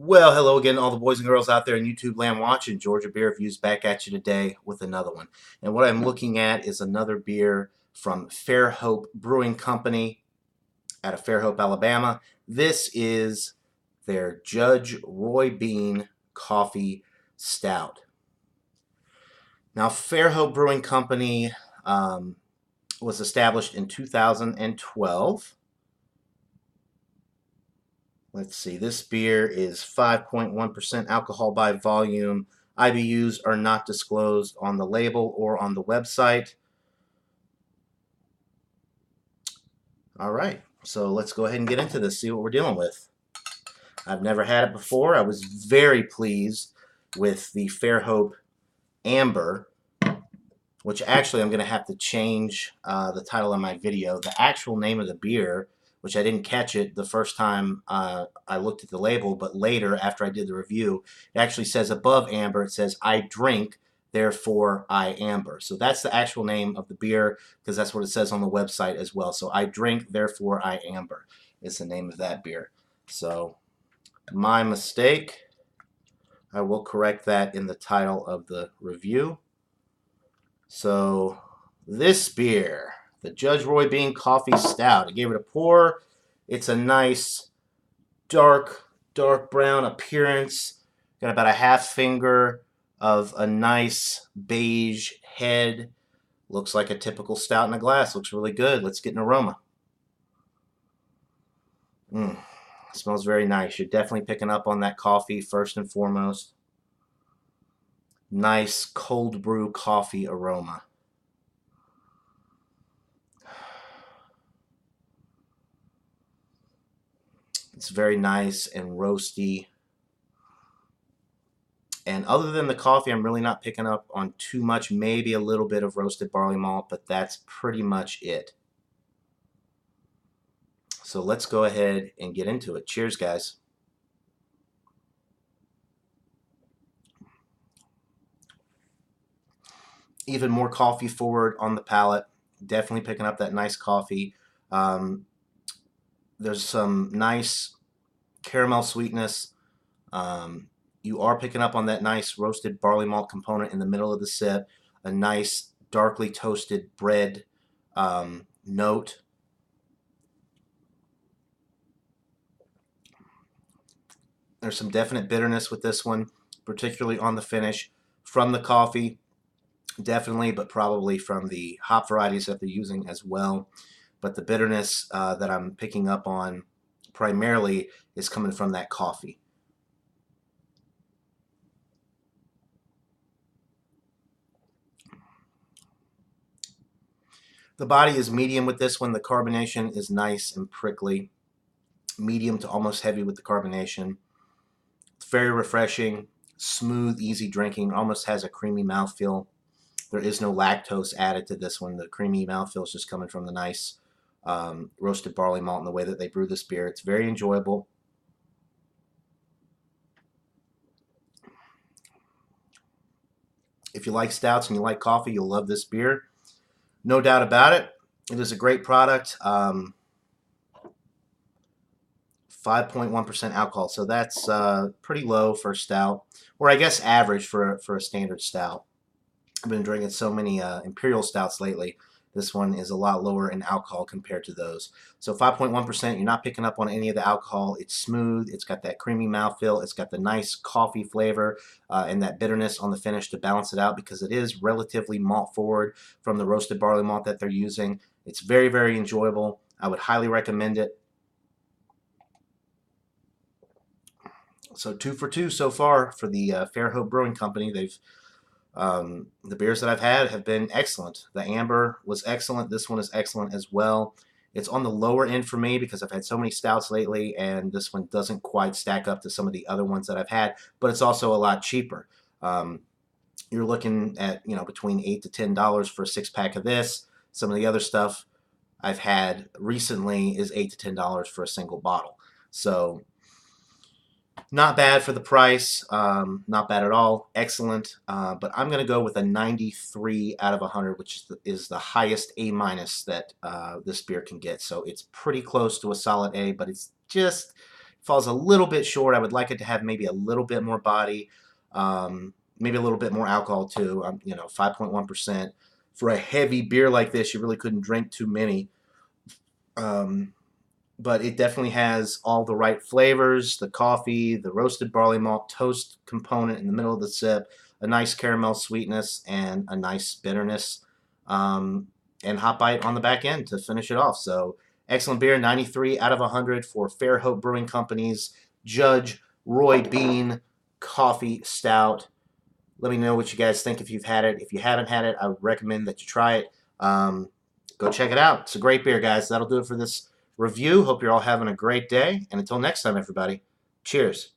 Well, hello again, all the boys and girls out there in YouTube land watching. Georgia Beer Reviews back at you today with another one. And what I'm looking at is another beer from Fairhope Brewing Company out of Fairhope, Alabama. This is their Judge Roy Bean Coffee Stout. Now, Fairhope Brewing Company was established in 2012. Let's see, this beer is 5.1% alcohol by volume. IBUs are not disclosed on the label or on the website. All right, so let's go ahead and get into this, see what we're dealing with. I've never had it before. I was very pleased with the Fairhope Amber, which actually I'm going to have to change the title of my video. The actual name of the beer, which I didn't catch it the first time I looked at the label, but later after I did the review, it actually says above Amber, it says, "I drink, therefore I amber." So that's the actual name of the beer because that's what it says on the website as well. So "I drink, therefore I amber" is the name of that beer. So my mistake. I will correct that in the title of the review. So this beer, the Judge Roy Bean Coffee Stout, I gave it a pour. It's a nice dark brown appearance. Got about a half finger of a nice beige head. Looks like a typical stout in a glass. Looks really good. Let's get an aroma. Smells very nice. You're definitely picking up on that coffee first and foremost. Nice cold brew coffee aroma. It's very nice and roasty. And other than the coffee, I'm really not picking up on too much. Maybe a little bit of roasted barley malt, but that's pretty much it. So let's go ahead and get into it. Cheers, guys. Even more coffee forward on the palate. Definitely picking up that nice coffee. There's some nice caramel sweetness. You are picking up on that nice roasted barley malt component in the middle of the sip. A nice darkly toasted bread note. There's some definite bitterness with this one, particularly on the finish from the coffee, definitely, but probably from the hop varieties that they're using as well. But the bitterness that I'm picking up on primarily is coming from that coffee. The body is medium with this one. The carbonation is nice and prickly. Medium to almost heavy with the carbonation. It's very refreshing, smooth, easy drinking. Almost has a creamy mouthfeel. There is no lactose added to this one. The creamy mouthfeel is just coming from the nice roasted barley malt and the way that they brew this beer. It's very enjoyable. If you like stouts and you like coffee, you'll love this beer. No doubt about it. It is a great product. 5.1% alcohol, so that's pretty low for a stout, or I guess average for a standard stout. I've been drinking so many imperial stouts lately. This one is a lot lower in alcohol compared to those. So 5.1%, you're not picking up on any of the alcohol. It's smooth. It's got that creamy mouthfeel. It's got the nice coffee flavor and that bitterness on the finish to balance it out because it is relatively malt forward from the roasted barley malt that they're using. It's very, very enjoyable. I would highly recommend it. So 2 for 2 so far for the Fairhope Brewing Company. They've the beers that I've had have been excellent. The Amber was excellent. This one is excellent as well. It's on the lower end for me because I've had so many stouts lately, and this one doesn't quite stack up to some of the other ones that I've had, but it's also a lot cheaper. You're looking at, between $8 to $10 for a 6-pack of this. Some of the other stuff I've had recently is $8 to $10 for a single bottle. So not bad for the price, not bad at all, excellent, but I'm going to go with a 93 out of 100, which is the highest A- that this beer can get. So it's pretty close to a solid A, but it's just, falls a little bit short. I would like it to have maybe a little bit more body, maybe a little bit more alcohol too. 5.1%. For a heavy beer like this, you really couldn't drink too many. But it definitely has all the right flavors, the coffee, the roasted barley malt toast component in the middle of the sip, a nice caramel sweetness, and a nice bitterness, and hot bite on the back end to finish it off. So excellent beer, 93 out of 100 for Fairhope Brewing Company's Judge Roy Bean Coffee Stout. Let me know what you guys think if you've had it. If you haven't had it, I would recommend that you try it. Go check it out. It's a great beer, guys. That'll do it for this review. Hope you're all having a great day. And until next time, everybody, cheers.